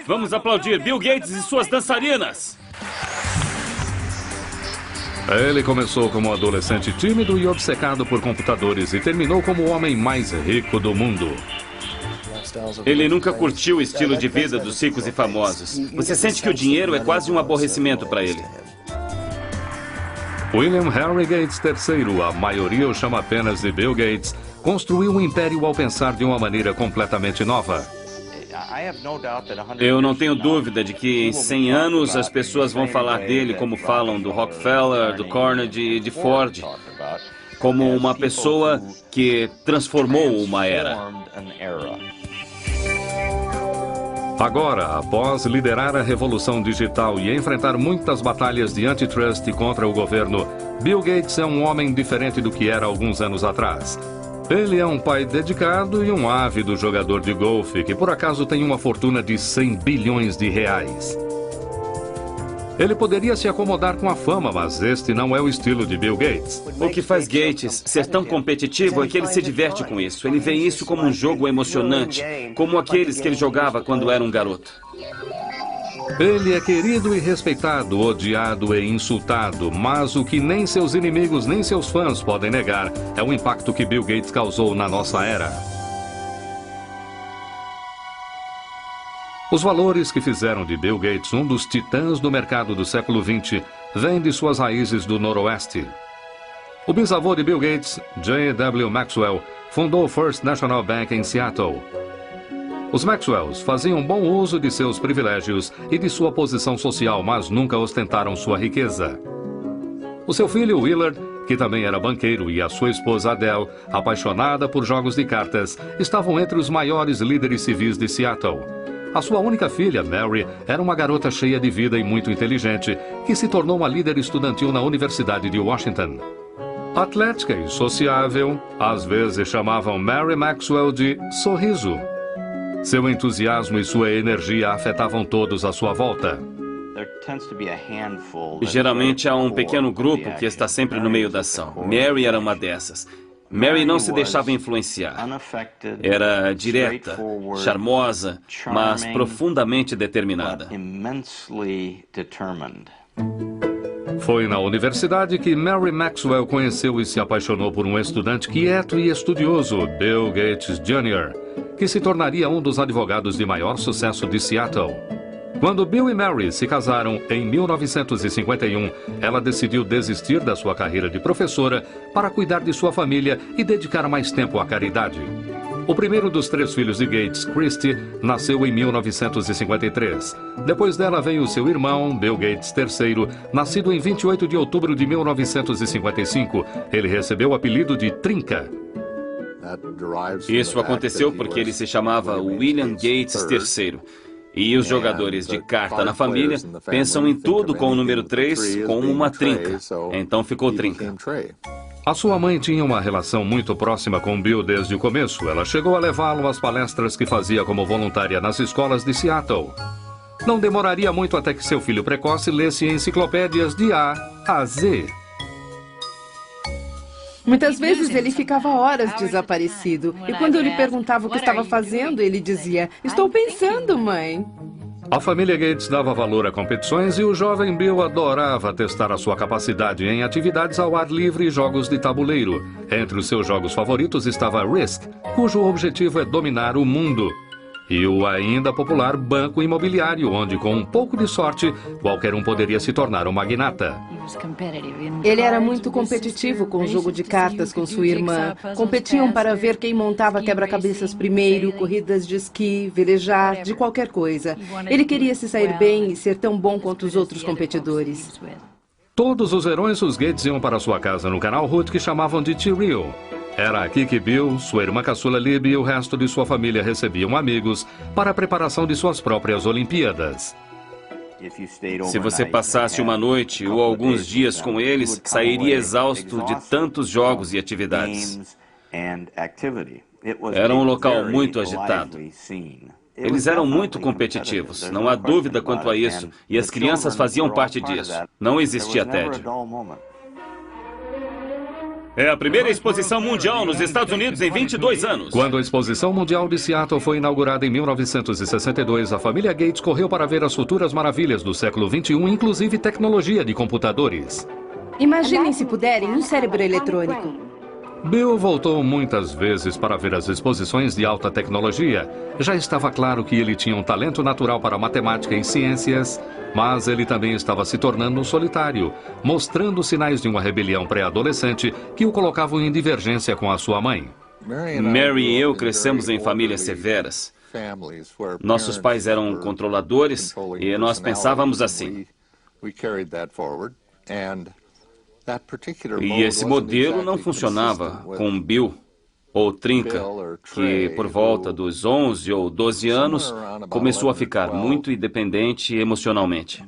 Vamos aplaudir Bill Gates e suas dançarinas. Ele começou como um adolescente tímido e obcecado por computadores e terminou como o homem mais rico do mundo. Ele nunca curtiu o estilo de vida dos ricos e famosos. Você sente que o dinheiro é quase um aborrecimento para ele. William Henry Gates III, a maioria o chama apenas de Bill Gates, construiu um império ao pensar de uma maneira completamente nova. Eu não tenho dúvida de que em 100 anos as pessoas vão falar dele como falam do Rockefeller, do Carnegie e de Ford, como uma pessoa que transformou uma era. Agora, após liderar a revolução digital e enfrentar muitas batalhas de antitrust contra o governo, Bill Gates é um homem diferente do que era alguns anos atrás. Ele é um pai dedicado e um ávido jogador de golfe que por acaso tem uma fortuna de 100 bilhões de reais. Ele poderia se acomodar com a fama, mas este não é o estilo de Bill Gates. O que faz Gates ser tão competitivo é que ele se diverte com isso. Ele vê isso como um jogo emocionante, como aqueles que ele jogava quando era um garoto. Ele é querido e respeitado, odiado e insultado, mas o que nem seus inimigos nem seus fãs podem negar é o impacto que Bill Gates causou na nossa era. Os valores que fizeram de Bill Gates um dos titãs do mercado do século XX vêm de suas raízes do Noroeste. O bisavô de Bill Gates, J. W. Maxwell, fundou o First National Bank em Seattle. Os Maxwells faziam bom uso de seus privilégios e de sua posição social, mas nunca ostentaram sua riqueza. O seu filho Willard, que também era banqueiro, e a sua esposa Adele, apaixonada por jogos de cartas, estavam entre os maiores líderes civis de Seattle. A sua única filha, Mary, era uma garota cheia de vida e muito inteligente, que se tornou uma líder estudantil na Universidade de Washington. Atlética e sociável, às vezes chamavam Mary Maxwell de Sorriso. Seu entusiasmo e sua energia afetavam todos à sua volta. Geralmente há um pequeno grupo que está sempre no meio da ação. Mary era uma dessas. Mary não se deixava influenciar. Era direta, charmosa, mas profundamente determinada. Foi na universidade que Mary Maxwell conheceu e se apaixonou por um estudante quieto e estudioso, Bill Gates Jr., que se tornaria um dos advogados de maior sucesso de Seattle. Quando Bill e Mary se casaram em 1951, ela decidiu desistir da sua carreira de professora para cuidar de sua família e dedicar mais tempo à caridade. O primeiro dos 3 filhos de Gates, Christy, nasceu em 1953. Depois dela veio seu irmão, Bill Gates III, nascido em 28 de outubro de 1955. Ele recebeu o apelido de Trinca. Isso aconteceu porque ele se chamava William Gates III. E os jogadores de carta na família pensam em tudo com o número 3 como uma trinca. Então ficou Trinca. A sua mãe tinha uma relação muito próxima com Bill desde o começo. Ela chegou a levá-lo às palestras que fazia como voluntária nas escolas de Seattle. Não demoraria muito até que seu filho precoce lesse enciclopédias de A a Z. Muitas vezes ele ficava horas desaparecido. E quando eu lhe perguntava o que estava fazendo, ele dizia: "Estou pensando, mãe." A família Gates dava valor a competições e o jovem Bill adorava testar a sua capacidade em atividades ao ar livre e jogos de tabuleiro. Entre os seus jogos favoritos estava Risk, cujo objetivo é dominar o mundo. E o ainda popular Banco Imobiliário, onde com um pouco de sorte, qualquer um poderia se tornar um magnata. Ele era muito competitivo com o jogo de cartas com sua irmã. Competiam para ver quem montava quebra-cabeças primeiro, corridas de esqui, velejar, de qualquer coisa. Ele queria se sair bem e ser tão bom quanto os outros competidores. Todos os verões, os Gates iam para sua casa no canal Hood que chamavam de T-Rio. Era aqui que Bill, sua irmã caçula Libby e o resto de sua família recebiam amigos para a preparação de suas próprias Olimpíadas. Se você passasse uma noite ou alguns dias com eles, sairia exausto de tantos jogos e atividades. Era um local muito agitado. Eles eram muito competitivos, não há dúvida quanto a isso, e as crianças faziam parte disso. Não existia tédio. É a primeira exposição mundial nos Estados Unidos em 22 anos. Quando a Exposição Mundial de Seattle foi inaugurada em 1962, a família Gates correu para ver as futuras maravilhas do século XXI, inclusive tecnologia de computadores. Imaginem, se puderem, um cérebro eletrônico. Bill voltou muitas vezes para ver as exposições de alta tecnologia. Já estava claro que ele tinha um talento natural para matemática e ciências, mas ele também estava se tornando um solitário, mostrando sinais de uma rebelião pré-adolescente que o colocavam em divergência com a sua mãe. Mary e eu crescemos em famílias severas. Nossos pais eram controladores e nós pensávamos assim. E esse modelo não funcionava com Bill ou Trinca, que por volta dos 11 ou 12 anos começou a ficar muito independente emocionalmente.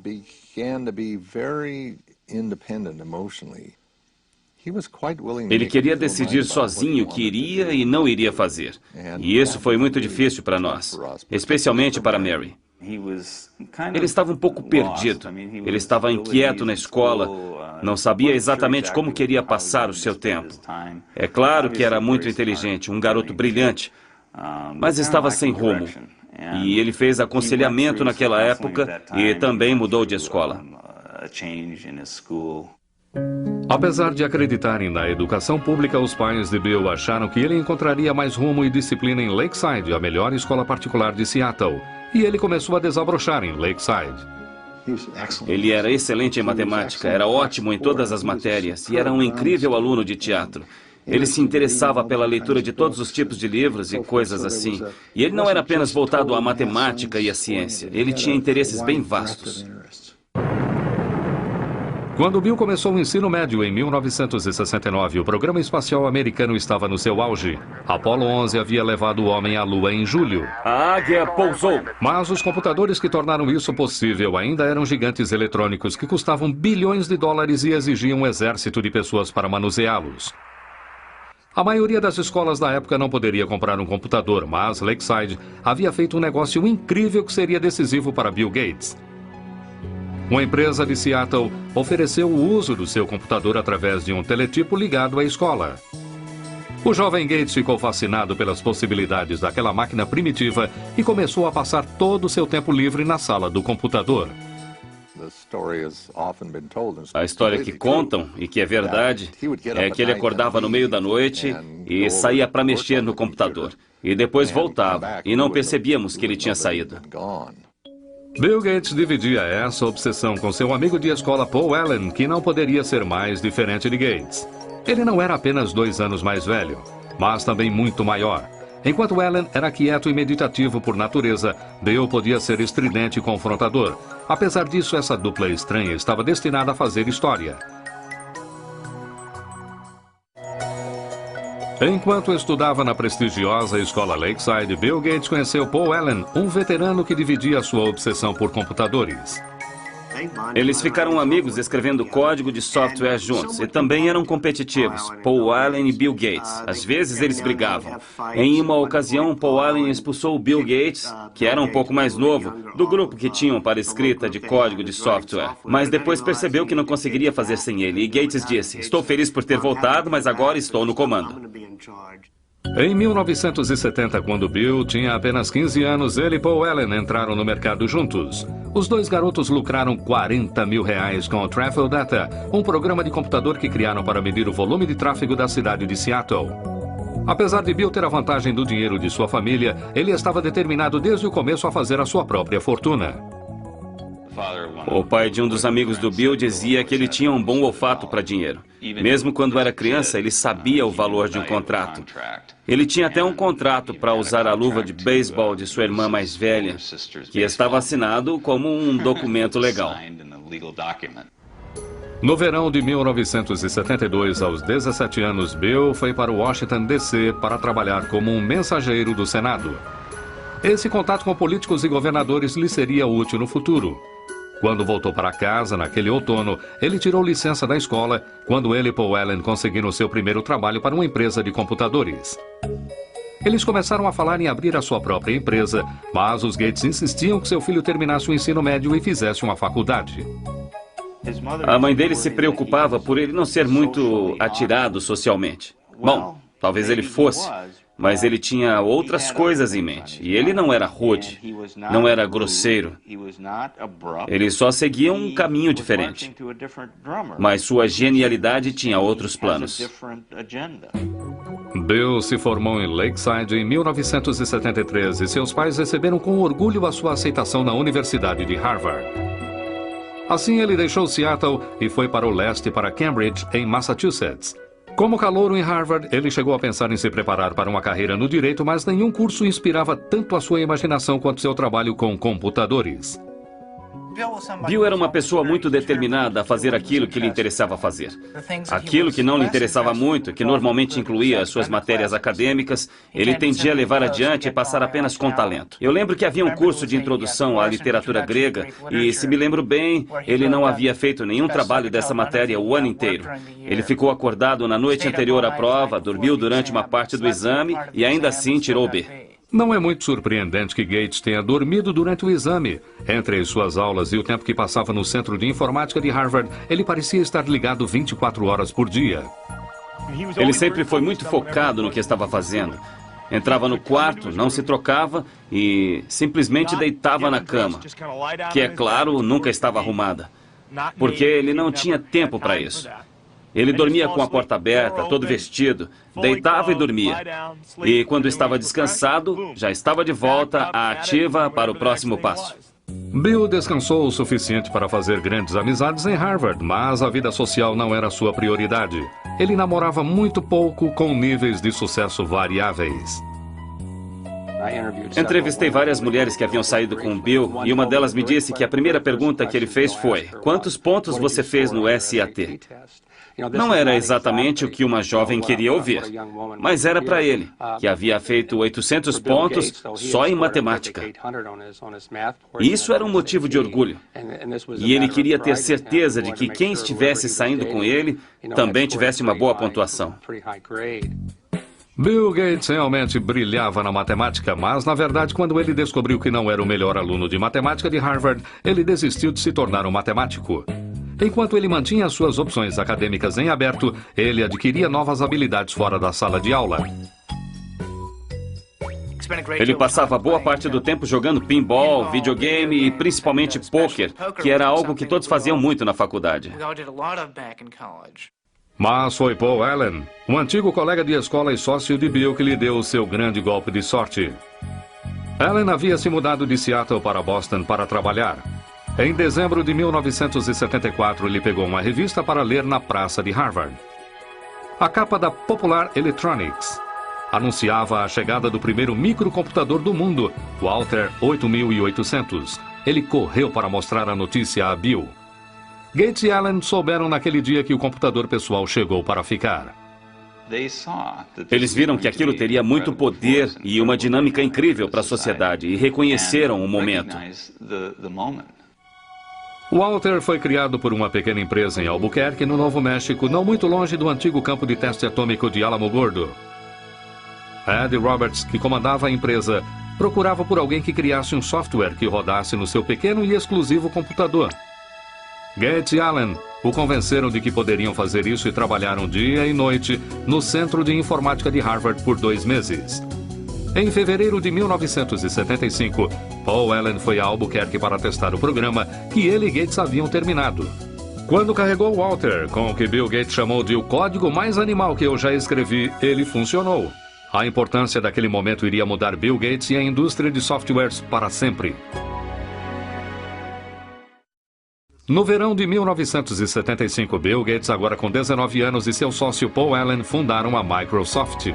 Ele queria decidir sozinho o que iria e não iria fazer. E isso foi muito difícil para nós, especialmente para Mary. Ele estava um pouco perdido. Ele estava inquieto na escola, não sabia exatamente como queria passar o seu tempo. É claro que era muito inteligente, um garoto brilhante, mas estava sem rumo. E ele fez aconselhamento naquela época e também mudou de escola. Apesar de acreditarem na educação pública, os pais de Bill acharam que ele encontraria mais rumo e disciplina em Lakeside, a melhor escola particular de Seattle. E ele começou a desabrochar em Lakeside. Ele era excelente em matemática, era ótimo em todas as matérias e era um incrível aluno de teatro. Ele se interessava pela leitura de todos os tipos de livros e coisas assim. E ele não era apenas voltado à matemática e à ciência, ele tinha interesses bem vastos. Quando Bill começou o ensino médio em 1969, o programa espacial americano estava no seu auge. Apollo 11 havia levado o homem à Lua em julho. A águia pousou. Mas os computadores que tornaram isso possível ainda eram gigantes eletrônicos que custavam bilhões de dólares e exigiam um exército de pessoas para manuseá-los. A maioria das escolas da época não poderia comprar um computador, mas Lakeside havia feito um negócio incrível que seria decisivo para Bill Gates. Uma empresa de Seattle ofereceu o uso do seu computador através de um teletipo ligado à escola. O jovem Gates ficou fascinado pelas possibilidades daquela máquina primitiva e começou a passar todo o seu tempo livre na sala do computador. A história que contam, e que é verdade, é que ele acordava no meio da noite e saía para mexer no computador. E depois voltava, e não percebíamos que ele tinha saído. Bill Gates dividia essa obsessão com seu amigo de escola Paul Allen, que não poderia ser mais diferente de Gates. Ele não era apenas 2 anos mais velho, mas também muito maior. Enquanto Allen era quieto e meditativo por natureza, Bill podia ser estridente e confrontador. Apesar disso, essa dupla estranha estava destinada a fazer história. Enquanto estudava na prestigiosa escola Lakeside, Bill Gates conheceu Paul Allen, um veterano que dividia sua obsessão por computadores. Eles ficaram amigos escrevendo código de software juntos e também eram competitivos, Paul Allen e Bill Gates. Às vezes eles brigavam. Em uma ocasião, Paul Allen expulsou Bill Gates, que era um pouco mais novo, do grupo que tinham para escrita de código de software. Mas depois percebeu que não conseguiria fazer sem ele e Gates disse: "Estou feliz por ter voltado, mas agora estou no comando." Em 1970, quando Bill tinha apenas 15 anos, ele e Paul Allen entraram no mercado juntos. Os dois garotos lucraram R$40 mil com o Traffic Data, um programa de computador que criaram para medir o volume de tráfego da cidade de Seattle. Apesar de Bill ter a vantagem do dinheiro de sua família, ele estava determinado desde o começo a fazer a sua própria fortuna. O pai de um dos amigos do Bill dizia que ele tinha um bom olfato para dinheiro. Mesmo quando era criança, ele sabia o valor de um contrato. Ele tinha até um contrato para usar a luva de beisebol de sua irmã mais velha, que estava assinado como um documento legal. No verão de 1972, aos 17 anos, Bill foi para Washington, D.C. para trabalhar como um mensageiro do Senado. Esse contato com políticos e governadores lhe seria útil no futuro. Quando voltou para casa, naquele outono, ele tirou licença da escola, quando ele e Paul Allen conseguiram seu primeiro trabalho para uma empresa de computadores. Eles começaram a falar em abrir a sua própria empresa, mas os Gates insistiam que seu filho terminasse o ensino médio e fizesse uma faculdade. A mãe dele se preocupava por ele não ser muito atirado socialmente. Bom, talvez ele fosse, mas ele tinha outras coisas em mente. E ele não era rude, não era grosseiro. Ele só seguia um caminho diferente. Mas sua genialidade tinha outros planos. Bill se formou em Lakeside em 1973 e seus pais receberam com orgulho a sua aceitação na Universidade de Harvard. Assim, ele deixou Seattle e foi para o leste, para Cambridge, em Massachusetts. Como calouro em Harvard, ele chegou a pensar em se preparar para uma carreira no direito, mas nenhum curso inspirava tanto a sua imaginação quanto seu trabalho com computadores. Bill era uma pessoa muito determinada a fazer aquilo que lhe interessava fazer. Aquilo que não lhe interessava muito, que normalmente incluía as suas matérias acadêmicas, ele tendia a levar adiante e passar apenas com talento. Eu lembro que havia um curso de introdução à literatura grega e, se me lembro bem, ele não havia feito nenhum trabalho dessa matéria o ano inteiro. Ele ficou acordado na noite anterior à prova, dormiu durante uma parte do exame e ainda assim tirou B. Não é muito surpreendente que Gates tenha dormido durante o exame. Entre as suas aulas e o tempo que passava no Centro de Informática de Harvard, ele parecia estar ligado 24 horas por dia. Ele sempre foi muito focado no que estava fazendo. Entrava no quarto, não se trocava e simplesmente deitava na cama, que, é claro, nunca estava arrumada, porque ele não tinha tempo para isso. Ele dormia com a porta aberta, todo vestido, deitava e dormia. E quando estava descansado, já estava de volta à ativa para o próximo passo. Bill descansou o suficiente para fazer grandes amizades em Harvard, mas a vida social não era sua prioridade. Ele namorava muito pouco, com níveis de sucesso variáveis. Entrevistei várias mulheres que haviam saído com o Bill e uma delas me disse que a primeira pergunta que ele fez foi: quantos pontos você fez no SAT? Não era exatamente o que uma jovem queria ouvir, mas era para ele, que havia feito 800 pontos só em matemática. Isso era um motivo de orgulho. E ele queria ter certeza de que quem estivesse saindo com ele também tivesse uma boa pontuação. Bill Gates realmente brilhava na matemática, mas, na verdade, quando ele descobriu que não era o melhor aluno de matemática de Harvard, ele desistiu de se tornar um matemático. Enquanto ele mantinha suas opções acadêmicas em aberto, ele adquiria novas habilidades fora da sala de aula. Ele passava boa parte do tempo jogando pinball, videogame e principalmente pôquer, que era algo que todos faziam muito na faculdade. Mas foi Paul Allen, um antigo colega de escola e sócio de Bill, que lhe deu o seu grande golpe de sorte. Allen havia se mudado de Seattle para Boston para trabalhar. Em dezembro de 1974, ele pegou uma revista para ler na praça de Harvard. A capa da Popular Electronics anunciava a chegada do primeiro microcomputador do mundo, o Altair 8800. Ele correu para mostrar a notícia a Bill. Gates e Allen souberam naquele dia que o computador pessoal chegou para ficar. Eles viram que aquilo teria muito poder e uma dinâmica incrível para a sociedade e reconheceram o momento. O Altair foi criado por uma pequena empresa em Albuquerque, no Novo México, não muito longe do antigo campo de teste atômico de Alamogordo. Ed Roberts, que comandava a empresa, procurava por alguém que criasse um software que rodasse no seu pequeno e exclusivo computador. Gates e Allen o convenceram de que poderiam fazer isso e trabalharam dia e noite no Centro de Informática de Harvard por 2 meses. Em fevereiro de 1975, Paul Allen foi a Albuquerque para testar o programa que ele e Gates haviam terminado. Quando carregou o Altair, com o que Bill Gates chamou de o código mais animal que eu já escrevi, ele funcionou. A importância daquele momento iria mudar Bill Gates e a indústria de softwares para sempre. No verão de 1975, Bill Gates, agora com 19 anos, e seu sócio Paul Allen fundaram a Microsoft.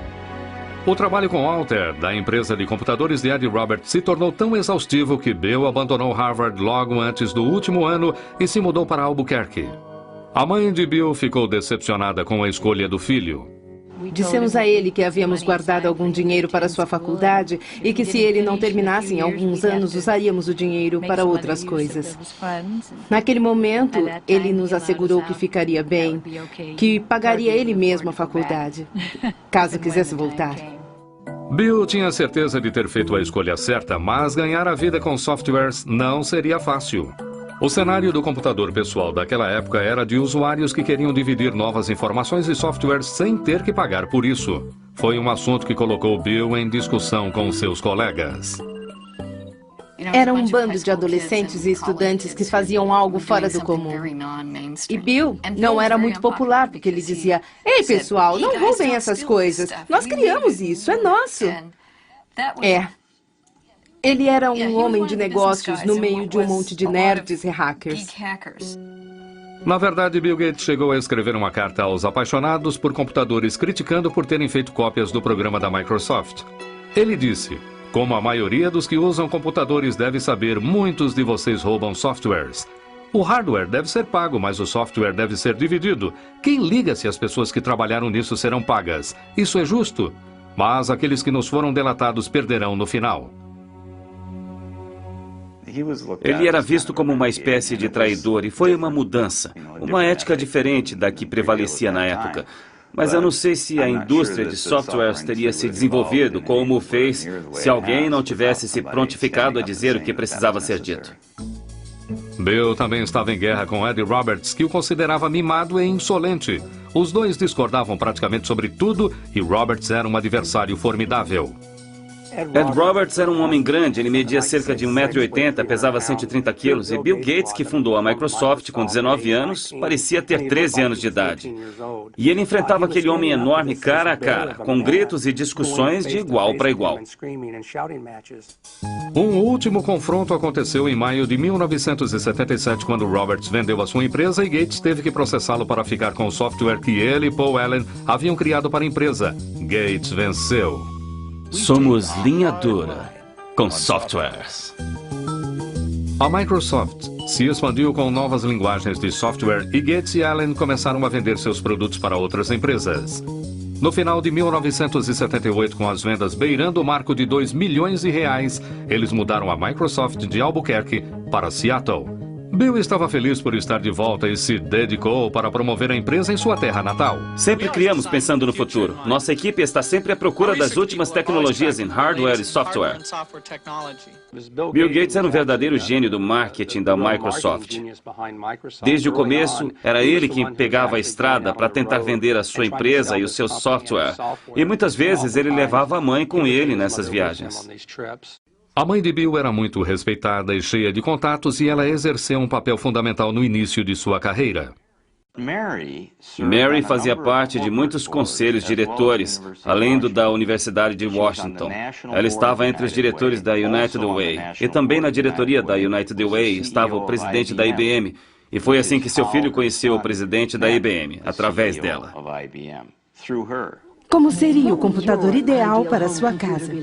O trabalho com Altair, da empresa de computadores de Ed Roberts, se tornou tão exaustivo que Bill abandonou Harvard logo antes do último ano e se mudou para Albuquerque. A mãe de Bill ficou decepcionada com a escolha do filho. Dissemos a ele que havíamos guardado algum dinheiro para sua faculdade e que, se ele não terminasse em alguns anos, usaríamos o dinheiro para outras coisas. Naquele momento, ele nos assegurou que ficaria bem, que pagaria ele mesmo a faculdade, caso quisesse voltar. Bill tinha certeza de ter feito a escolha certa, mas ganhar a vida com softwares não seria fácil. O cenário do computador pessoal daquela época era de usuários que queriam dividir novas informações e softwares sem ter que pagar por isso. Foi um assunto que colocou Bill em discussão com seus colegas. Era um bando de adolescentes e estudantes que faziam algo fora do comum. E Bill não era muito popular, porque ele dizia: "Ei, pessoal, não roubem essas coisas. Nós criamos isso, é nosso." Ele era um homem de negócios no meio de um monte de nerds e hackers. Na verdade, Bill Gates chegou a escrever uma carta aos apaixonados por computadores criticando por terem feito cópias do programa da Microsoft. Ele disse: "Como a maioria dos que usam computadores deve saber, muitos de vocês roubam softwares. O hardware deve ser pago, mas o software deve ser dividido. Quem liga se as pessoas que trabalharam nisso serão pagas? Isso é justo. Mas aqueles que nos foram delatados perderão no final." Ele era visto como uma espécie de traidor e foi uma mudança, uma ética diferente da que prevalecia na época. Mas eu não sei se a indústria de softwares teria se desenvolvido como fez se alguém não tivesse se prontificado a dizer o que precisava ser dito. Bill também estava em guerra com Ed Roberts, que o considerava mimado e insolente. Os dois discordavam praticamente sobre tudo e Roberts era um adversário formidável. Ed Roberts era um homem grande, ele media cerca de 1,80 m, pesava 130 quilos, e Bill Gates, que fundou a Microsoft com 19 anos, parecia ter 13 anos de idade. E ele enfrentava aquele homem enorme cara a cara, com gritos e discussões de igual para igual. Um último confronto aconteceu em maio de 1977, quando Roberts vendeu a sua empresa e Gates teve que processá-lo para ficar com o software que ele e Paul Allen haviam criado para a empresa. Gates venceu. Somos linha dura com softwares. A Microsoft se expandiu com novas linguagens de software e Gates e Allen começaram a vender seus produtos para outras empresas. No final de 1978, com as vendas beirando o marco de R$ 2 milhões, eles mudaram a Microsoft de Albuquerque para Seattle. Bill estava feliz por estar de volta e se dedicou para promover a empresa em sua terra natal. Sempre criamos pensando no futuro. Nossa equipe está sempre à procura das últimas tecnologias em hardware e software. Bill Gates era um verdadeiro gênio do marketing da Microsoft. Desde o começo, era ele quem pegava a estrada para tentar vender a sua empresa e o seu software. E muitas vezes ele levava a mãe com ele nessas viagens. A mãe de Bill era muito respeitada e cheia de contatos e ela exerceu um papel fundamental no início de sua carreira. Mary fazia parte de muitos conselhos diretores, além do da Universidade de Washington. Ela estava entre os diretores da United Way e também na diretoria da United Way estava o presidente da IBM. E foi assim que seu filho conheceu o presidente da IBM, através dela. Como seria o computador ideal para a sua casa?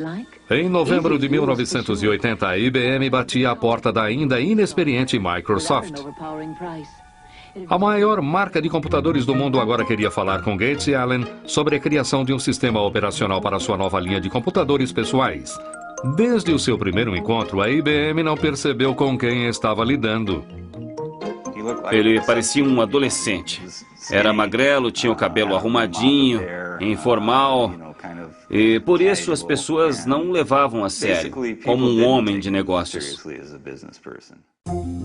Em novembro de 1980, a IBM batia a porta da ainda inexperiente Microsoft. A maior marca de computadores do mundo agora queria falar com Gates e Allen sobre a criação de um sistema operacional para sua nova linha de computadores pessoais. Desde o seu primeiro encontro, a IBM não percebeu com quem estava lidando. Ele parecia um adolescente. Era magrelo, tinha o cabelo arrumadinho, informal, e por isso as pessoas não o levavam a sério, como um homem de negócios.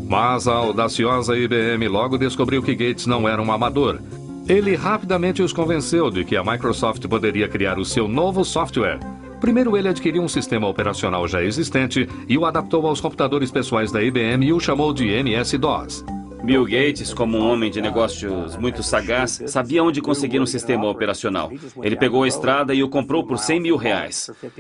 Mas a audaciosa IBM logo descobriu que Gates não era um amador. Ele rapidamente os convenceu de que a Microsoft poderia criar o seu novo software. Primeiro ele adquiriu um sistema operacional já existente e o adaptou aos computadores pessoais da IBM e o chamou de MS-DOS. Bill Gates, como um homem de negócios muito sagaz, sabia onde conseguir um sistema operacional. Ele pegou a estrada e o comprou por R$100 mil.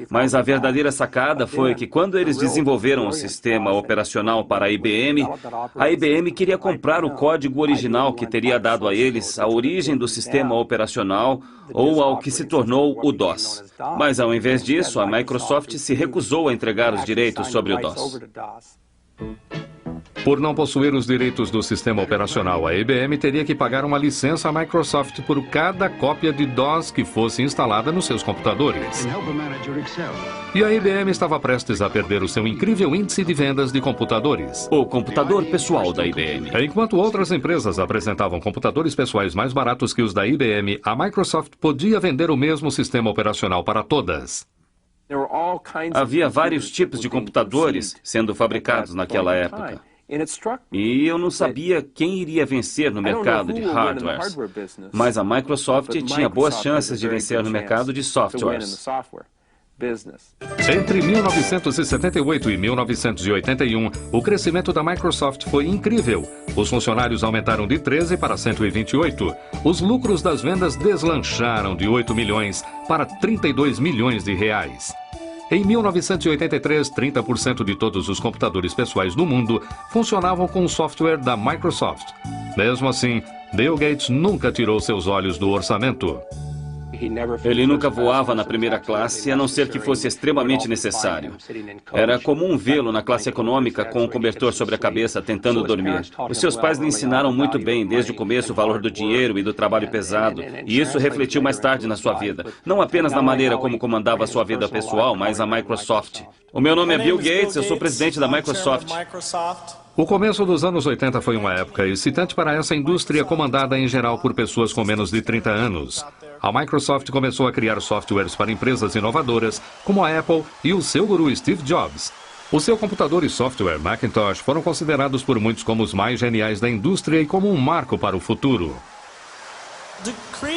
Mas a verdadeira sacada foi que quando eles desenvolveram o sistema operacional para a IBM queria comprar o código original que teria dado a eles a origem do sistema operacional ou ao que se tornou o DOS. Mas ao invés disso, a Microsoft se recusou a entregar os direitos sobre o DOS. Por não possuir os direitos do sistema operacional, a IBM teria que pagar uma licença à Microsoft por cada cópia de DOS que fosse instalada nos seus computadores. E a IBM estava prestes a perder o seu incrível índice de vendas de computadores. O computador pessoal da IBM. Enquanto outras empresas apresentavam computadores pessoais mais baratos que os da IBM, a Microsoft podia vender o mesmo sistema operacional para todas. Havia vários tipos de computadores sendo fabricados naquela época. E eu não sabia quem iria vencer no mercado de hardwares. Mas a Microsoft tinha boas chances de vencer no mercado de softwares. Entre 1978 e 1981, o crescimento da Microsoft foi incrível. Os funcionários aumentaram de 13 para 128. Os lucros das vendas deslancharam de 8 milhões para 32 milhões de reais. Em 1983, 30% de todos os computadores pessoais no mundo funcionavam com o software da Microsoft. Mesmo assim, Bill Gates nunca tirou seus olhos do orçamento. Ele nunca voava na primeira classe, a não ser que fosse extremamente necessário. Era comum vê-lo na classe econômica com um cobertor sobre a cabeça, tentando dormir. Os seus pais lhe ensinaram muito bem, desde o começo, o valor do dinheiro e do trabalho pesado. E isso refletiu mais tarde na sua vida. Não apenas na maneira como comandava a sua vida pessoal, mas a Microsoft. O meu nome é Bill Gates, eu sou presidente da Microsoft. O começo dos anos 80 foi uma época excitante para essa indústria comandada em geral por pessoas com menos de 30 anos. A Microsoft começou a criar softwares para empresas inovadoras, como a Apple e o seu guru Steve Jobs. O seu computador e software Macintosh foram considerados por muitos como os mais geniais da indústria e como um marco para o futuro.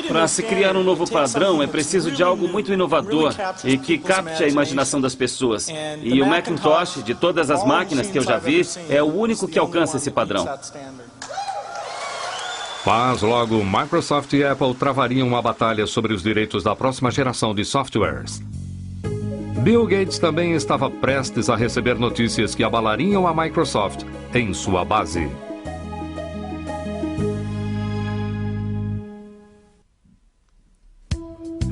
Para se criar um novo padrão, é preciso de algo muito inovador e que capte a imaginação das pessoas. E o Macintosh, de todas as máquinas que eu já vi, é o único que alcança esse padrão. Mas logo, Microsoft e Apple travariam uma batalha sobre os direitos da próxima geração de softwares. Bill Gates também estava prestes a receber notícias que abalariam a Microsoft em sua base.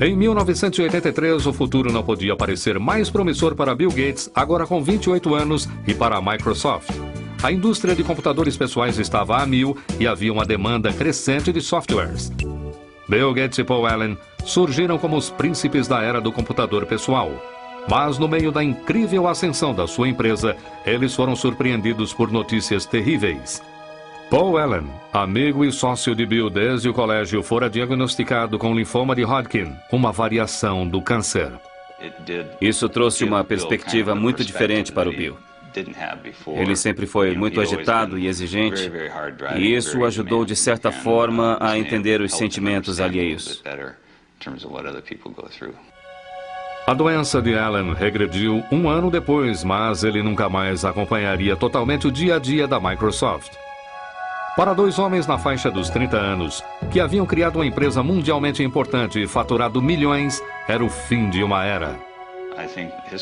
Em 1983, o futuro não podia parecer mais promissor para Bill Gates, agora com 28 anos, e para a Microsoft. A indústria de computadores pessoais estava a mil e havia uma demanda crescente de softwares. Bill Gates e Paul Allen surgiram como os príncipes da era do computador pessoal. Mas no meio da incrível ascensão da sua empresa, eles foram surpreendidos por notícias terríveis. Paul Allen, amigo e sócio de Bill desde o colégio, fora diagnosticado com linfoma de Hodgkin, uma variação do câncer. Isso trouxe uma perspectiva muito diferente para o Bill. Ele sempre foi muito agitado e exigente, e isso o ajudou de certa forma a entender os sentimentos alheios. A doença de Allen regrediu um ano depois, mas ele nunca mais acompanharia totalmente o dia a dia da Microsoft. Para dois homens na faixa dos 30 anos, que haviam criado uma empresa mundialmente importante e faturado milhões, era o fim de uma era.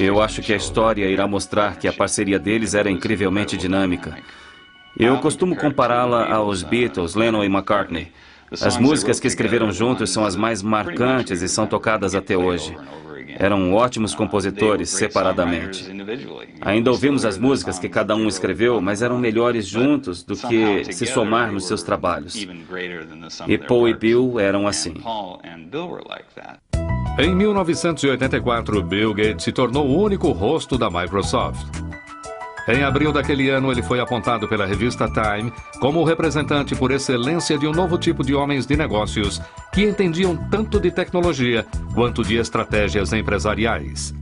Eu acho que a história irá mostrar que a parceria deles era incrivelmente dinâmica. Eu costumo compará-la aos Beatles, Lennon e McCartney. As músicas que escreveram juntos são as mais marcantes e são tocadas até hoje. Eram ótimos compositores separadamente. Ainda ouvimos as músicas que cada um escreveu, mas eram melhores juntos do que se somar nos seus trabalhos. E Paul e Bill eram assim. Em 1984, Bill Gates se tornou o único rosto da Microsoft. Em abril daquele ano, ele foi apontado pela revista Time como o representante por excelência de um novo tipo de homens de negócios que entendiam tanto de tecnologia quanto de estratégias empresariais.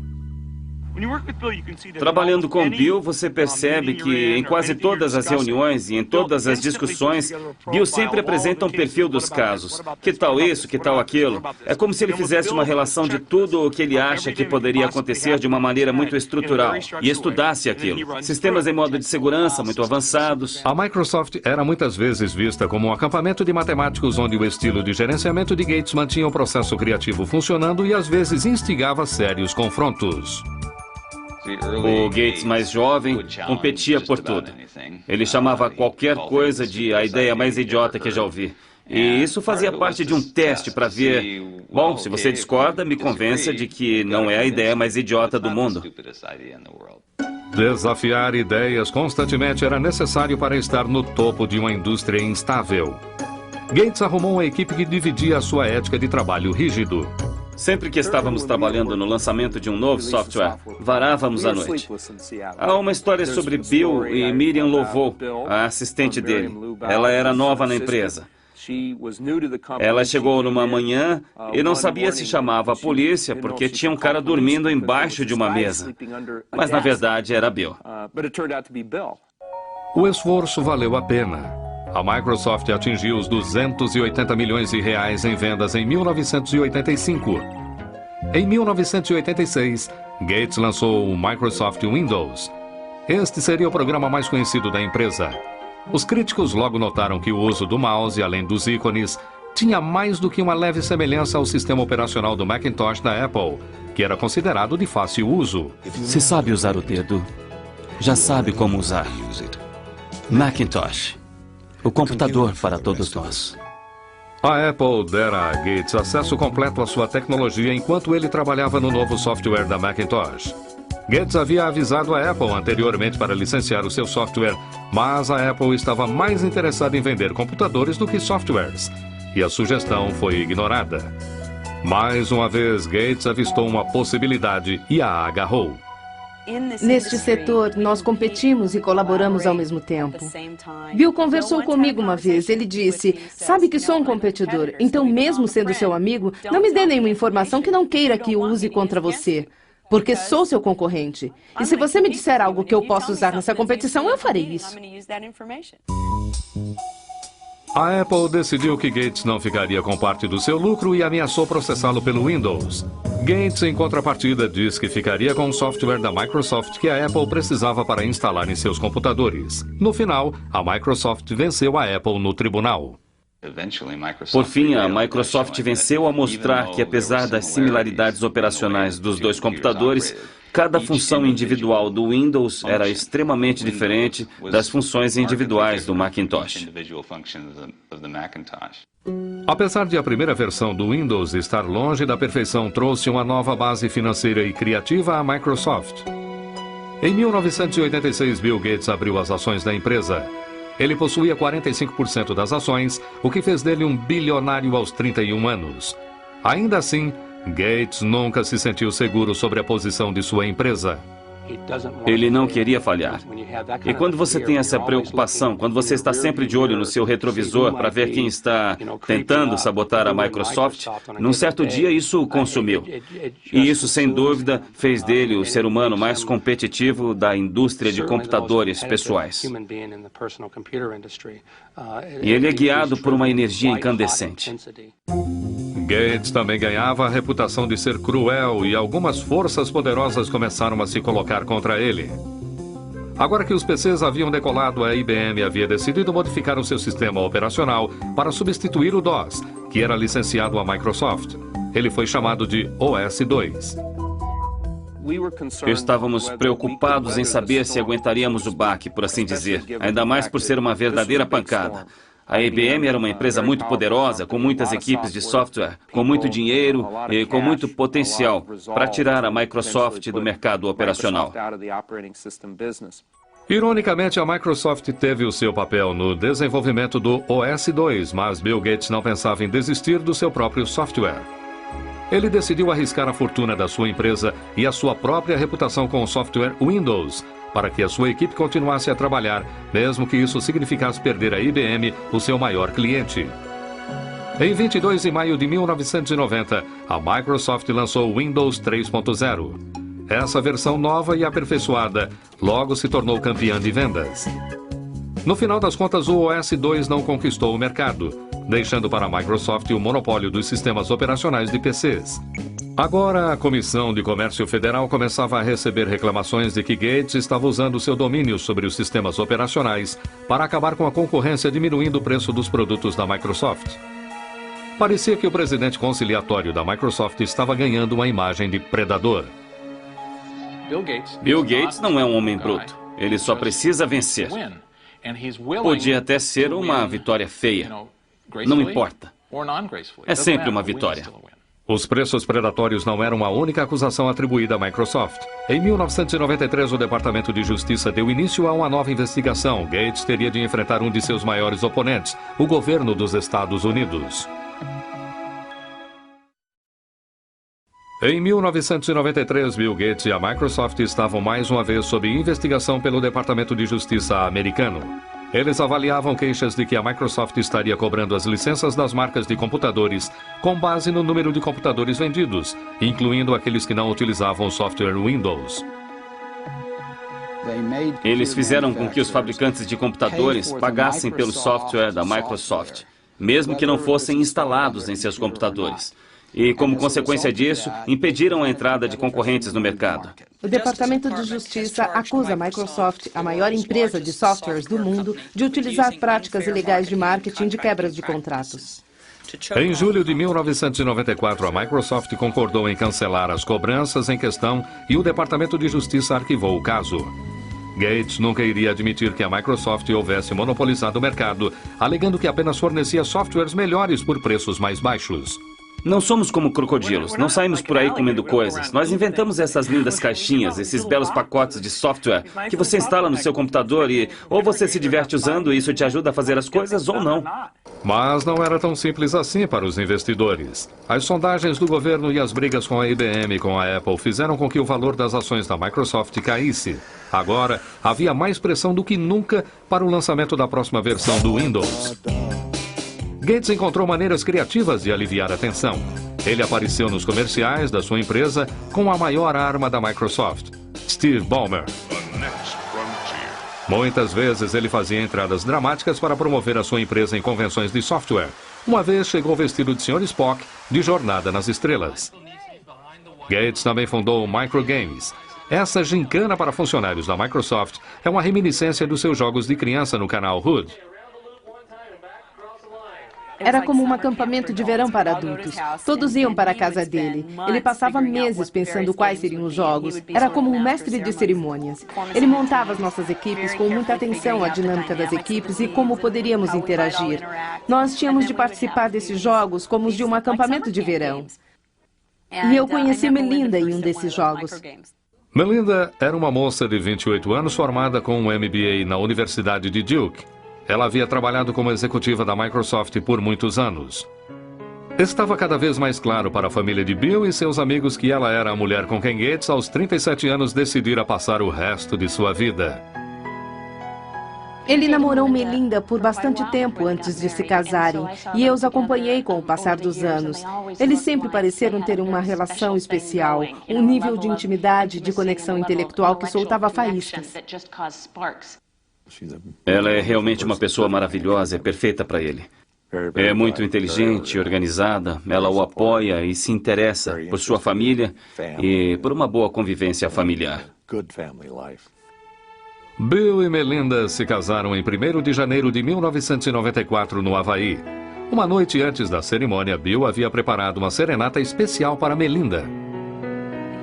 Trabalhando com Bill, você percebe que em quase todas as reuniões e em todas as discussões, Bill sempre apresenta um perfil dos casos. Que tal isso, que tal aquilo? É como se ele fizesse uma relação de tudo o que ele acha que poderia acontecer de uma maneira muito estrutural e estudasse aquilo. Sistemas em modo de segurança muito avançados. A Microsoft era muitas vezes vista como um acampamento de matemáticos onde o estilo de gerenciamento de Gates mantinha o processo criativo funcionando e às vezes instigava sérios confrontos. O Gates mais jovem competia por tudo. Ele chamava qualquer coisa de a ideia mais idiota que já ouvi. E isso fazia parte de um teste para ver... Bom, se você discorda, me convença de que não é a ideia mais idiota do mundo. Desafiar ideias constantemente era necessário para estar no topo de uma indústria instável. Gates arrumou uma equipe que dividia a sua ética de trabalho rígido. Sempre que estávamos trabalhando no lançamento de um novo software, varávamos à noite. Há uma história sobre Bill e Miriam Lovo, a assistente dele. Ela era nova na empresa. Ela chegou numa manhã e não sabia se chamava a polícia porque tinha um cara dormindo embaixo de uma mesa. Mas na verdade era Bill. O esforço valeu a pena. A Microsoft atingiu os 280 milhões de reais em vendas em 1985. Em 1986, Gates lançou o Microsoft Windows. Este seria o programa mais conhecido da empresa. Os críticos logo notaram que o uso do mouse, além dos ícones, tinha mais do que uma leve semelhança ao sistema operacional do Macintosh da Apple, que era considerado de fácil uso. Se sabe usar o dedo, já sabe como usar. Macintosh, o computador para todos nós. A Apple dera a Gates acesso completo à sua tecnologia enquanto ele trabalhava no novo software da Macintosh. Gates havia avisado a Apple anteriormente para licenciar o seu software, mas a Apple estava mais interessada em vender computadores do que softwares, e a sugestão foi ignorada. Mais uma vez, Gates avistou uma possibilidade e a agarrou. Neste setor, nós competimos e colaboramos ao mesmo tempo. Bill conversou comigo uma vez. Ele disse, sabe que sou um competidor, então mesmo sendo seu amigo, não me dê nenhuma informação que não queira que eu use contra você, porque sou seu concorrente. E se você me disser algo que eu possa usar nessa competição, eu farei isso. A Apple decidiu que Gates não ficaria com parte do seu lucro e ameaçou processá-lo pelo Windows. Gates, em contrapartida, diz que ficaria com o software da Microsoft que a Apple precisava para instalar em seus computadores. No final, a Microsoft venceu a Apple no tribunal. Por fim, a Microsoft venceu ao mostrar que, apesar das similaridades operacionais dos dois computadores, cada função individual do Windows era extremamente diferente das funções individuais do Macintosh. Apesar de a primeira versão do Windows estar longe da perfeição, trouxe uma nova base financeira e criativa à Microsoft. Em 1986, Bill Gates abriu as ações da empresa. Ele possuía 45% das ações, o que fez dele um bilionário aos 31 anos. Ainda assim, Gates nunca se sentiu seguro sobre a posição de sua empresa. Ele não queria falhar. E quando você tem essa preocupação, quando você está sempre de olho no seu retrovisor para ver quem está tentando sabotar a Microsoft, num certo dia isso o consumiu. E isso, sem dúvida, fez dele o ser humano mais competitivo da indústria de computadores pessoais. E ele é guiado por uma energia incandescente. Gates também ganhava a reputação de ser cruel e algumas forças poderosas começaram a se colocar contra ele. Agora que os PCs haviam decolado, a IBM havia decidido modificar o seu sistema operacional para substituir o DOS, que era licenciado à Microsoft. Ele foi chamado de OS/2. Estávamos preocupados em saber se aguentaríamos o baque, por assim dizer, ainda mais por ser uma verdadeira pancada. A IBM era uma empresa muito poderosa, com muitas equipes de software, com muito dinheiro e com muito potencial para tirar a Microsoft do mercado operacional. Ironicamente, a Microsoft teve o seu papel no desenvolvimento do OS/2, mas Bill Gates não pensava em desistir do seu próprio software. Ele decidiu arriscar a fortuna da sua empresa e a sua própria reputação com o software Windows, para que a sua equipe continuasse a trabalhar, mesmo que isso significasse perder a IBM, o seu maior cliente. Em 22 de maio de 1990, a Microsoft lançou o Windows 3.0. Essa versão nova e aperfeiçoada logo se tornou campeã de vendas. No final das contas, o OS/2 não conquistou o mercado, deixando para a Microsoft o monopólio dos sistemas operacionais de PCs. Agora, a Comissão de Comércio Federal começava a receber reclamações de que Gates estava usando seu domínio sobre os sistemas operacionais para acabar com a concorrência, diminuindo o preço dos produtos da Microsoft. Parecia que o presidente conciliatório da Microsoft estava ganhando uma imagem de predador. Bill Gates não é um homem bruto. Ele só precisa vencer. Podia até ser uma vitória feia. Não importa. É sempre uma vitória. Os preços predatórios não eram a única acusação atribuída à Microsoft. Em 1993, o Departamento de Justiça deu início a uma nova investigação. Gates teria de enfrentar um de seus maiores oponentes, o governo dos Estados Unidos. Em 1993, Bill Gates e a Microsoft estavam mais uma vez sob investigação pelo Departamento de Justiça americano. Eles avaliavam queixas de que a Microsoft estaria cobrando as licenças das marcas de computadores com base no número de computadores vendidos, incluindo aqueles que não utilizavam o software Windows. Eles fizeram com que os fabricantes de computadores pagassem pelo software da Microsoft, mesmo que não fossem instalados em seus computadores. E, como consequência disso, impediram a entrada de concorrentes no mercado. O Departamento de Justiça acusa a Microsoft, a maior empresa de softwares do mundo, de utilizar práticas ilegais de marketing de quebras de contratos. Em julho de 1994, a Microsoft concordou em cancelar as cobranças em questão e o Departamento de Justiça arquivou o caso. Gates nunca iria admitir que a Microsoft houvesse monopolizado o mercado, alegando que apenas fornecia softwares melhores por preços mais baixos. Não somos como crocodilos, não saímos por aí comendo coisas. Nós inventamos essas lindas caixinhas, esses belos pacotes de software que você instala no seu computador e ou você se diverte usando e isso te ajuda a fazer as coisas ou não. Mas não era tão simples assim para os investidores. As sondagens do governo e as brigas com a IBM e com a Apple fizeram com que o valor das ações da Microsoft caísse. Agora, havia mais pressão do que nunca para o lançamento da próxima versão do Windows. Gates encontrou maneiras criativas de aliviar a tensão. Ele apareceu nos comerciais da sua empresa com a maior arma da Microsoft, Steve Ballmer. Muitas vezes ele fazia entradas dramáticas para promover a sua empresa em convenções de software. Uma vez chegou vestido de Sr. Spock, de Jornada nas Estrelas. Gates também fundou o Microgames. Essa gincana para funcionários da Microsoft é uma reminiscência dos seus jogos de criança no canal Hood. Era como um acampamento de verão para adultos. Todos iam para a casa dele. Ele passava meses pensando quais seriam os jogos. Era como um mestre de cerimônias. Ele montava as nossas equipes com muita atenção à dinâmica das equipes e como poderíamos interagir. Nós tínhamos de participar desses jogos como os de um acampamento de verão. E eu conheci Melinda em um desses jogos. Melinda era uma moça de 28 anos formada com um MBA na Universidade de Duke. Ela havia trabalhado como executiva da Microsoft por muitos anos. Estava cada vez mais claro para a família de Bill e seus amigos que ela era a mulher com quem Gates, aos 37 anos, decidira passar o resto de sua vida. Ele namorou Melinda por bastante tempo antes de se casarem, e eu os acompanhei com o passar dos anos. Eles sempre pareceram ter uma relação especial, um nível de intimidade, de conexão intelectual que soltava faíscas. Ela é realmente uma pessoa maravilhosa, é perfeita para ele. É muito inteligente, organizada, ela o apoia e se interessa por sua família e por uma boa convivência familiar. Bill e Melinda se casaram em 1º de janeiro de 1994 no Havaí. Uma noite antes da cerimônia, Bill havia preparado uma serenata especial para Melinda.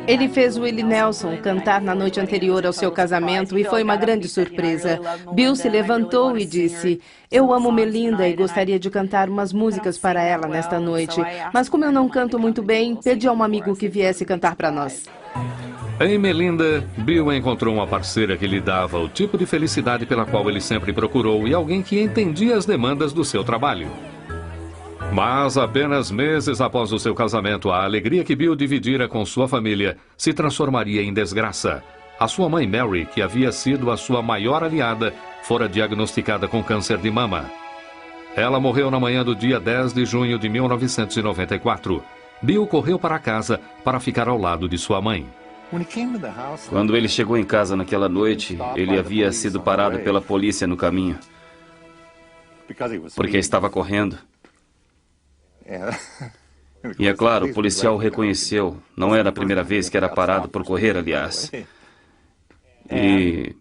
Ele fez Willie Nelson cantar na noite anterior ao seu casamento e foi uma grande surpresa. Bill se levantou e disse: "Eu amo Melinda e gostaria de cantar umas músicas para ela nesta noite, mas como eu não canto muito bem, pedi a um amigo que viesse cantar para nós." Em Melinda, Bill encontrou uma parceira que lhe dava o tipo de felicidade pela qual ele sempre procurou e alguém que entendia as demandas do seu trabalho. Mas apenas meses após o seu casamento, a alegria que Bill dividira com sua família se transformaria em desgraça. A sua mãe Mary, que havia sido a sua maior aliada, fora diagnosticada com câncer de mama. Ela morreu na manhã do dia 10 de junho de 1994. Bill correu para casa para ficar ao lado de sua mãe. Quando ele chegou em casa naquela noite, ele havia sido parado pela polícia no caminho, porque estava correndo. E é claro, o policial o reconheceu. Não era a primeira vez que era parado por correr, aliás. E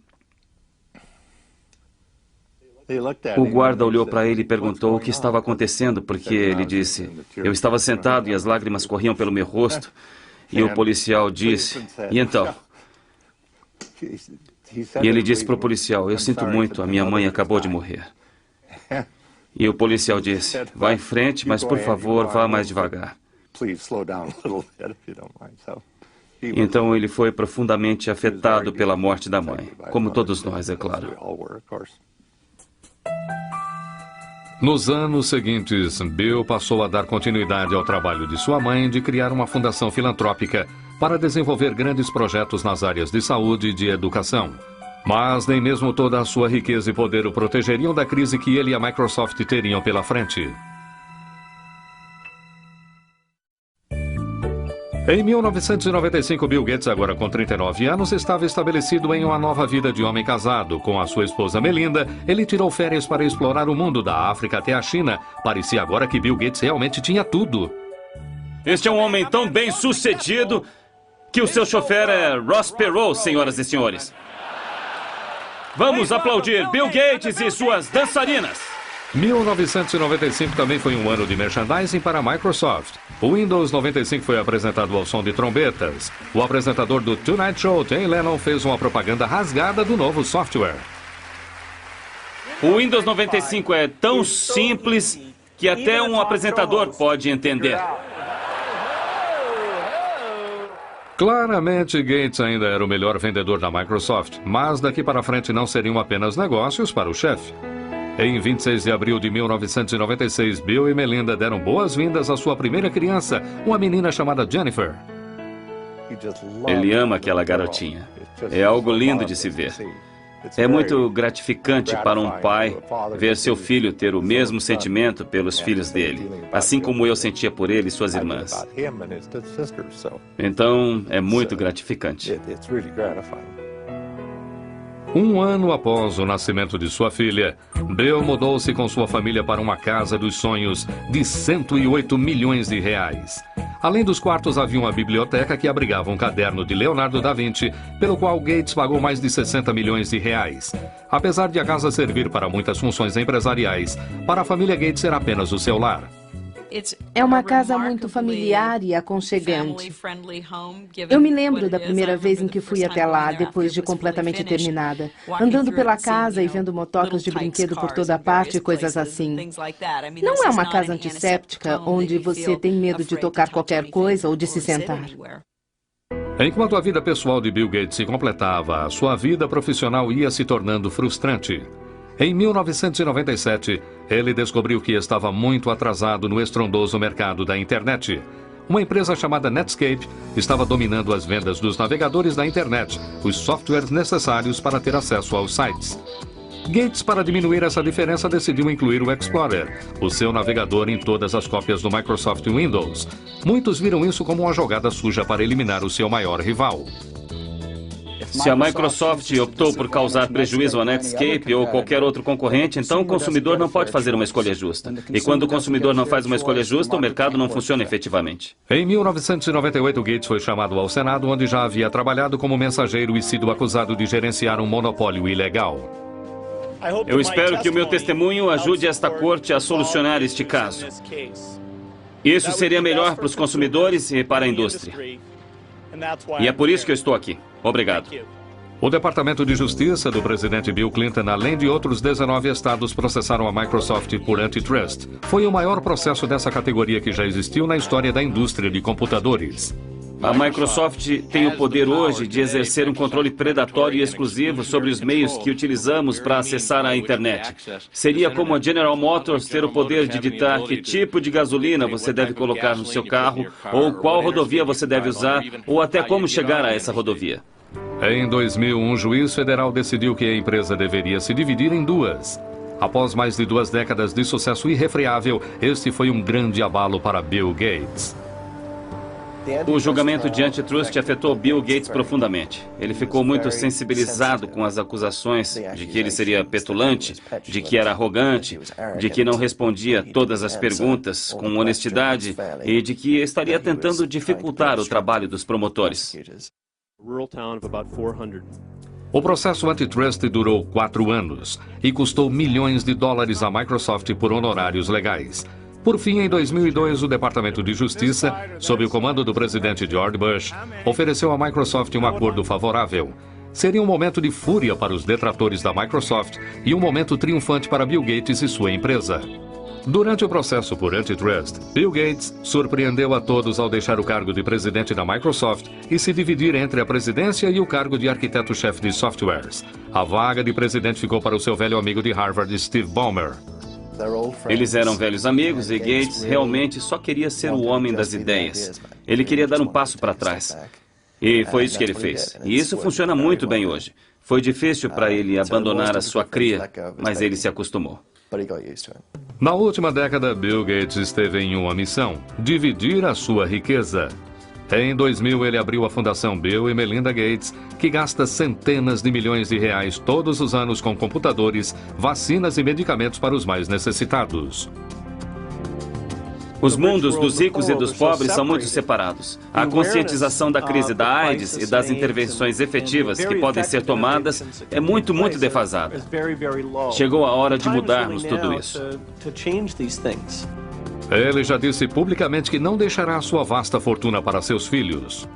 o guarda olhou para ele e perguntou o que estava acontecendo, porque ele disse: "Eu estava sentado e as lágrimas corriam pelo meu rosto." E o policial disse: "E então?" E ele disse para o policial: "Eu sinto muito, a minha mãe acabou de morrer." E o policial disse: "Vá em frente, mas por favor, vá mais devagar." Então ele foi profundamente afetado pela morte da mãe, como todos nós, é claro. Nos anos seguintes, Bill passou a dar continuidade ao trabalho de sua mãe de criar uma fundação filantrópica para desenvolver grandes projetos nas áreas de saúde e de educação. Mas nem mesmo toda a sua riqueza e poder o protegeriam da crise que ele e a Microsoft teriam pela frente. Em 1995, Bill Gates, agora com 39 anos, estava estabelecido em uma nova vida de homem casado. Com a sua esposa Melinda, ele tirou férias para explorar o mundo da África até a China. Parecia agora que Bill Gates realmente tinha tudo. Este é um homem tão bem sucedido que o seu chofer é Ross Perot, senhoras e senhores. Vamos aplaudir Bill Gates e suas dançarinas. 1995 também foi um ano de merchandising para a Microsoft. O Windows 95 foi apresentado ao som de trombetas. O apresentador do Tonight Show, Jay Leno, fez uma propaganda rasgada do novo software. O Windows 95 é tão simples que até um apresentador pode entender. Claramente, Gates ainda era o melhor vendedor da Microsoft, mas daqui para frente não seriam apenas negócios para o chefe. Em 26 de abril de 1996, Bill e Melinda deram boas-vindas à sua primeira criança, uma menina chamada Jennifer. Ele ama aquela garotinha. É algo lindo de se ver. É muito gratificante para um pai ver seu filho ter o mesmo sentimento pelos filhos dele, assim como eu sentia por ele e suas irmãs. Então, é muito gratificante. Um ano após o nascimento de sua filha, Bill mudou-se com sua família para uma casa dos sonhos de 108 milhões de reais. Além dos quartos, havia uma biblioteca que abrigava um caderno de Leonardo da Vinci, pelo qual Gates pagou mais de 60 milhões de reais. Apesar de a casa servir para muitas funções empresariais, para a família Gates era apenas o seu lar. É uma casa muito familiar e aconchegante. Eu me lembro da primeira vez em que fui até lá, depois de completamente terminada, andando pela casa e vendo motocas de brinquedo por toda parte e coisas assim. Não é uma casa antisséptica, onde você tem medo de tocar qualquer coisa ou de se sentar. Enquanto a vida pessoal de Bill Gates se completava, sua vida profissional ia se tornando frustrante. Em 1997, ele descobriu que estava muito atrasado no estrondoso mercado da internet. Uma empresa chamada Netscape estava dominando as vendas dos navegadores da internet, os softwares necessários para ter acesso aos sites. Gates, para diminuir essa diferença, decidiu incluir o Explorer, o seu navegador, em todas as cópias do Microsoft Windows. Muitos viram isso como uma jogada suja para eliminar o seu maior rival. Se a Microsoft optou por causar prejuízo à Netscape ou qualquer outro concorrente, então o consumidor não pode fazer uma escolha justa. E quando o consumidor não faz uma escolha justa, o mercado não funciona efetivamente. Em 1998, Gates foi chamado ao Senado, onde já havia trabalhado como mensageiro e sido acusado de gerenciar um monopólio ilegal. Eu espero que o meu testemunho ajude esta corte a solucionar este caso. Isso seria melhor para os consumidores e para a indústria. E é por isso que eu estou aqui. Obrigado. O Departamento de Justiça do presidente Bill Clinton, além de outros 19 estados, processaram a Microsoft por antitrust. Foi o maior processo dessa categoria que já existiu na história da indústria de computadores. A Microsoft tem o poder hoje de exercer um controle predatório e exclusivo sobre os meios que utilizamos para acessar a internet. Seria como a General Motors ter o poder de ditar que tipo de gasolina você deve colocar no seu carro, ou qual rodovia você deve usar, ou até como chegar a essa rodovia. Em 2000, um juiz federal decidiu que a empresa deveria se dividir em duas. Após mais de 2 décadas de sucesso irrefreável, este foi um grande abalo para Bill Gates. O julgamento de antitrust afetou Bill Gates profundamente. Ele ficou muito sensibilizado com as acusações de que ele seria petulante, de que era arrogante, de que não respondia todas as perguntas com honestidade e de que estaria tentando dificultar o trabalho dos promotores. O processo antitrust durou 4 anos e custou milhões de dólares à Microsoft por honorários legais. Por fim, em 2002, o Departamento de Justiça, sob o comando do presidente George Bush, ofereceu à Microsoft um acordo favorável. Seria um momento de fúria para os detratores da Microsoft e um momento triunfante para Bill Gates e sua empresa. Durante o processo por antitrust, Bill Gates surpreendeu a todos ao deixar o cargo de presidente da Microsoft e se dividir entre a presidência e o cargo de arquiteto-chefe de softwares. A vaga de presidente ficou para o seu velho amigo de Harvard, Steve Ballmer. Eles eram velhos amigos e Gates realmente só queria ser o homem das ideias. Ele queria dar um passo para trás. E foi isso que ele fez. E isso funciona muito bem hoje. Foi difícil para ele abandonar a sua cria, mas ele se acostumou. Na última década, Bill Gates esteve em uma missão: dividir a sua riqueza. Em 2000, ele abriu a Fundação Bill e Melinda Gates, que gasta centenas de milhões de reais todos os anos com computadores, vacinas e medicamentos para os mais necessitados. Os mundos dos ricos e dos pobres são muito separados. A conscientização da crise da AIDS e das intervenções efetivas que podem ser tomadas é muito defasada. Chegou a hora de mudarmos tudo isso. Ele já disse publicamente que não deixará sua vasta fortuna para seus filhos.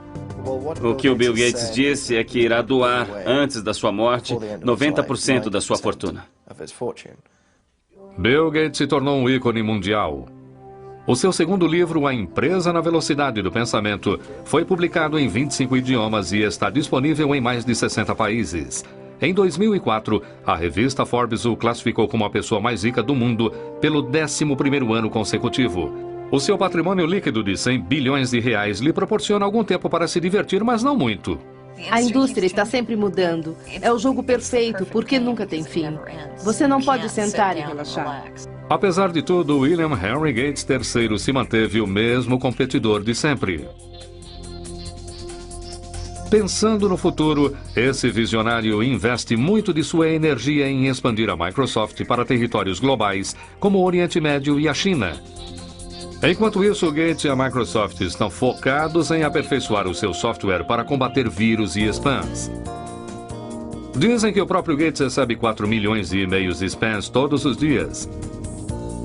O que o Bill Gates disse é que irá doar, antes da sua morte, 90% da sua fortuna. Bill Gates se tornou um ícone mundial. O seu segundo livro, A Empresa na Velocidade do Pensamento, foi publicado em 25 idiomas e está disponível em mais de 60 países. Em 2004, a revista Forbes o classificou como a pessoa mais rica do mundo pelo 11º ano consecutivo. O seu patrimônio líquido de 100 bilhões de reais lhe proporciona algum tempo para se divertir, mas não muito. A indústria está sempre mudando. É o jogo perfeito, porque nunca tem fim. Você não pode sentar e relaxar. Apesar de tudo, William Henry Gates III se manteve o mesmo competidor de sempre. Pensando no futuro, esse visionário investe muito de sua energia em expandir a Microsoft para territórios globais, como o Oriente Médio e a China. Enquanto isso, Gates e a Microsoft estão focados em aperfeiçoar o seu software para combater vírus e spams. Dizem que o próprio Gates recebe 4 milhões de e-mails de spams todos os dias.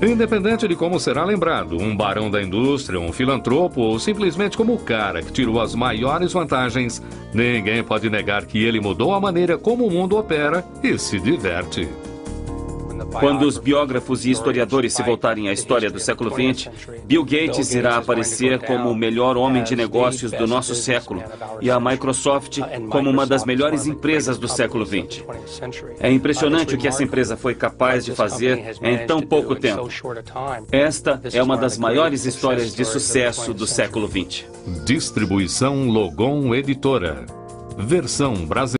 Independente de como será lembrado, um barão da indústria, um filantropo ou simplesmente como o cara que tirou as maiores vantagens, ninguém pode negar que ele mudou a maneira como o mundo opera e se diverte. Quando os biógrafos e historiadores se voltarem à história do século XX, Bill Gates irá aparecer como o melhor homem de negócios do nosso século e a Microsoft como uma das melhores empresas do século XX. É impressionante o que essa empresa foi capaz de fazer em tão pouco tempo. Esta é uma das maiores histórias de sucesso do século XX. Distribuição Logon Editora. Versão brasileira.